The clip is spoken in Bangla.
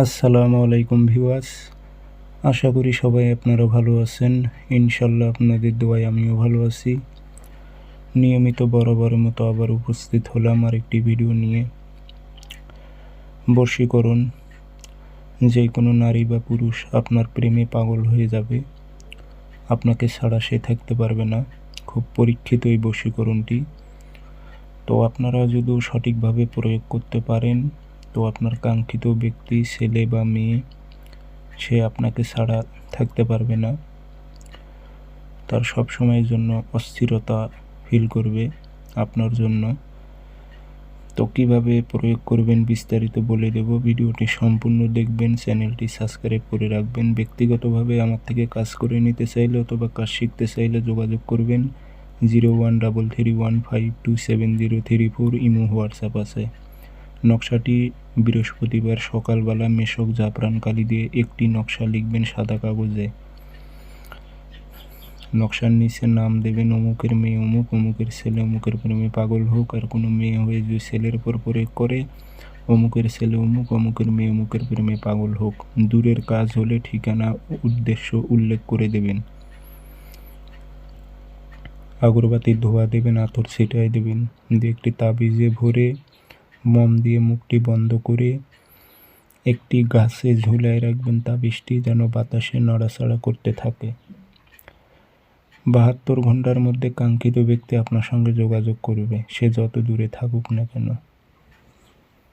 আসসালামু আলাইকুম ভিউয়ার্স, আশা করি সবাই আপনারা ভালো আছেন। ইনশাল্লাহ আপনাদের দোয়ায় আমিও ভালো আছি। নিয়মিত বরাবরের মতো আবার উপস্থিত হলাম আরেকটি ভিডিও নিয়ে। বশীকরণ, যে কোনো নারী বা পুরুষ আপনার প্রেমে পাগল হয়ে যাবে, আপনাকে ছাড়া সে থাকতে পারবে না। খুব পরীক্ষিত এই বশীকরণটি। তো আপনারা যদি সঠিকভাবে প্রয়োগ করতে পারেন, তো আপনার কাঙ্ক্ষিত ব্যক্তি, ছেলে বা মেয়ে, সে আপনাকে ছাড়া থাকতে পারবে না। তার সব সময়ের জন্য অস্থিরতা ফিল করবে আপনার জন্য। তো কীভাবে প্রয়োগ করবেন বিস্তারিত বলে দেব, ভিডিওটি সম্পূর্ণ দেখবেন, চ্যানেলটি সাবস্ক্রাইব করে রাখবেন। ব্যক্তিগতভাবে আমার থেকে কাজ করে নিতে চাইলে অথবা কাজ শিখতে চাইলে যোগাযোগ করবেন 0133152703 ইমো হোয়াটসঅ্যাপ আছে। নকশাটি বৃহস্পতিবার সকালবেলা মেশক জাফরান কালি দিয়ে একটি নকশা লিখবেন সাদা কাগজে। নকশার নিচে নাম দেবেন অমুকের মেয়ে অমুক, অমুকের ছেলে অমুকের প্রেমে পাগল হোক। আর কোনো মেয়ে হয়ে যদি ছেলের উপর প্রয়োগ করে, অমুকের ছেলে অমুক, অমুকের মেয়ে অমুকের প্রেমে পাগল হোক। দূরের কাজ হলে ঠিকানা উদ্দেশ্য উল্লেখ করে দেবেন। আগরবাতির ধোঁয়া দেবেন, আতর ছিটাই দেবেন, দিয়ে একটি তাবিজে ভরে মোম দিয়ে মুখটি বন্ধ করে একটি গাছে ঝুলায় রাখবেন তাবিজটি, যেন বাতাসে নড়াচড়া করতে থাকে। 72 ঘন্টার মধ্যে কাঙ্ক্ষিত ব্যক্তি আপনার সঙ্গে যোগাযোগ করবে, সে যত দূরে থাকুক না কেন।